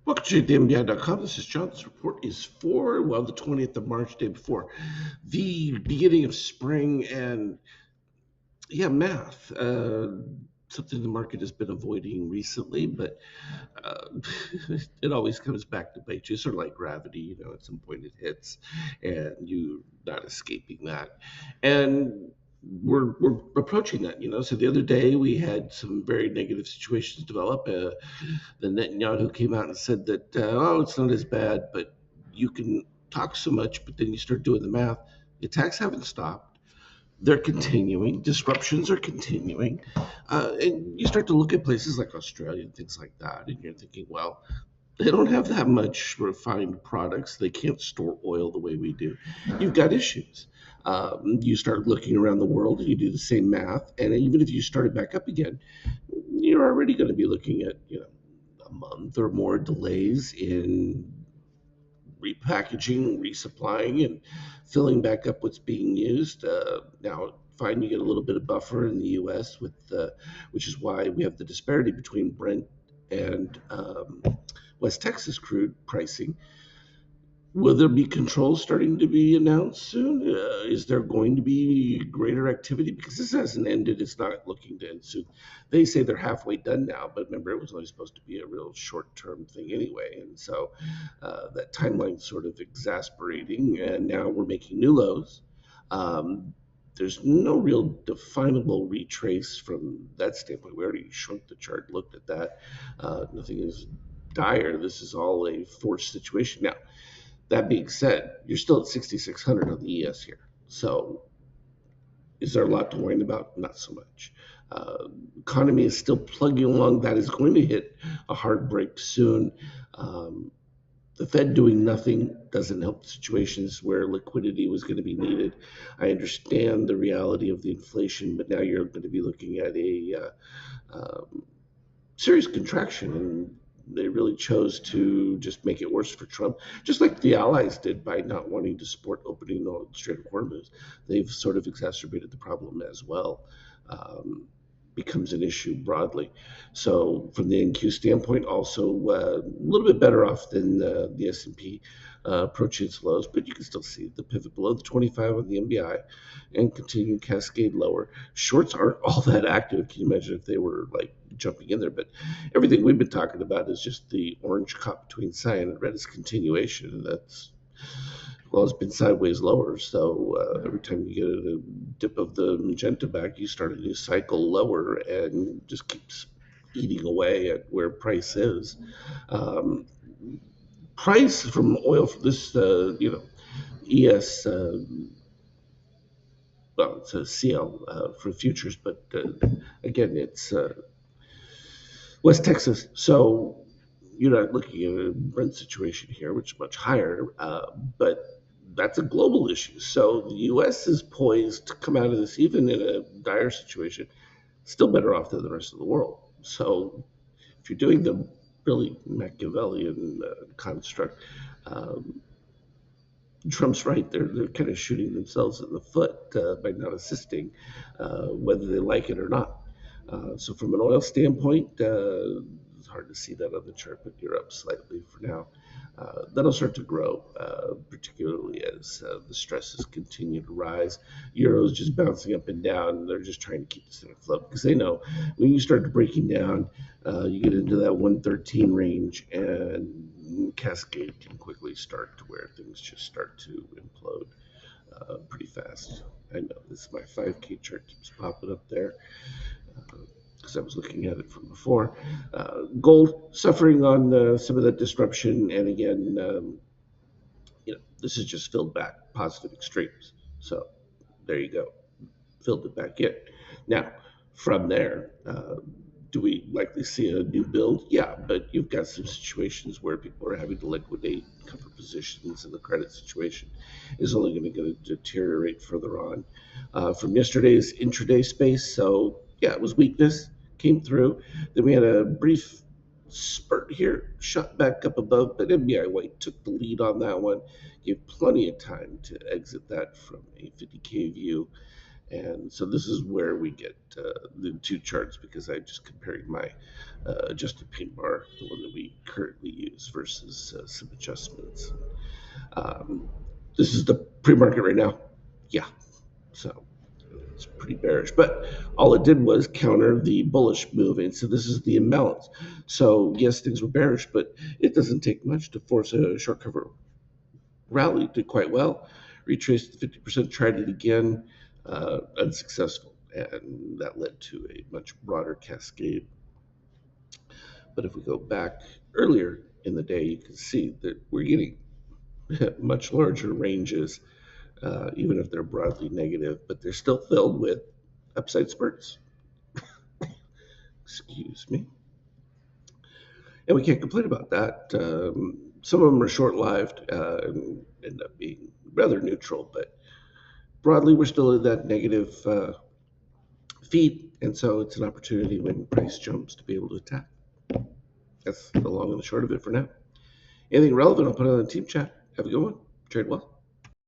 Welcome to DMBI.com. This is John. This report is for, the 20th of March, day before the beginning of spring. And math. Something the market has been avoiding recently, but uh, it always comes back to bite you. Sort of like gravity, at some point it hits, and you're not escaping that. And we're approaching that. So the other day we had some very negative situations develop. The Netanyahu came out and said that, it's not as bad, but you can talk so much, but then you start doing the math. The attacks haven't stopped. They're continuing. Disruptions are continuing. And you start to look at places like Australia and things like that, and you're thinking, well, they don't have that much refined products. They can't store oil the way we do. You've got issues. You start looking around the world and you do the same math. And even if you started back up again, you're already going to be looking at, a month or more delays in repackaging, resupplying, and filling back up what's being used. Now, fine, you get a little bit of buffer in the U.S. Which is why we have the disparity between Brent and West Texas crude pricing. Will there be controls starting to be announced soon? Is there going to be greater activity? Because this hasn't ended. It's not looking to end soon. They say they're halfway done now, but remember, it was only supposed to be a real short term thing anyway. And so that timeline's sort of exasperating. And now we're making new lows. Um, there's no real definable retrace from that standpoint. We already shrunk the chart, looked at that. Nothing is dire. This is all a forced situation. Now, that being said, you're still at 6,600 on the ES here. So is there a lot to whine about? Not so much. Economy is still plugging along. That is going to hit a hard break soon. Um, the Fed doing nothing doesn't help situations where liquidity was going to be needed. I understand the reality of the inflation, but now you're going to be looking at a serious contraction, and they really chose to just make it worse for Trump, just like the allies did by not wanting to support opening the Strait of Hormuz. They've sort of exacerbated the problem as well. Becomes an issue broadly. So from the NQ standpoint, also a little bit better off than the S&P approaching its lows, but you can still see the pivot below the 25 on the MBI and continue cascade lower. Shorts aren't all that active. Can you imagine if they were like jumping in there? But everything we've been talking about is just the orange caught between cyan and red is continuation, and that's it's been sideways lower. So every time you get a dip of the magenta back, you start a new cycle lower and just keeps eating away at where price is. Um, Price from oil for this, ES, it's a CL for futures, but again, it's West Texas. So you're not looking at a Brent situation here, which is much higher, but that's a global issue. So the U.S. is poised to come out of this, even in a dire situation, still better off than the rest of the world. So if you're doing the really Machiavellian construct, um, Trump's right. They're kind of shooting themselves in the foot by not assisting, whether they like it or not. So from an oil standpoint, it's hard to see that on the chart, but you're up slightly for now. That'll start to grow, particularly as the stresses continue to rise. Euro's just bouncing up and down. They're just trying to keep this thing afloat because they know when you start breaking down, you get into that 113 range, and cascade can quickly start to where things just start to implode pretty fast. I know this my 5K chart keeps popping up there because I was looking at it from before. Gold suffering on some of that disruption, and again, this is just filled back positive extremes. So there you go, filled it back in. Now, from there, do we likely see a new build? Yeah, but you've got some situations where people are having to liquidate cover positions, and the credit situation is only going to deteriorate further on. From yesterday's intraday space, so yeah, it was weakness, came through. Then we had a brief spurt here, shot back up above, but MBI White took the lead on that one, gave plenty of time to exit that from a 50K view, And so this is where we get the two charts, because I'm just comparing my adjusted pain bar, the one that we currently use, versus some adjustments. Um, this is the pre-market right now. Yeah, so it's pretty bearish, but all it did was counter the bullish move, and so this is the imbalance. So yes, things were bearish, but it doesn't take much to force a short cover rally. Did quite well, retraced the 50%, tried it again, unsuccessful, and that led to a much broader cascade. But if we go back earlier in the day, you can see that we're getting much larger ranges, even if they're broadly negative, but they're still filled with upside spurts. Excuse me. And we can't complain about that. Some of them are short-lived and end up being rather neutral, but broadly we're still in that negative feed, and so it's an opportunity when price jumps to be able to attack. That's the long and the short of it for now. Anything relevant, I'll put it on the team chat. Have a good one. Trade well.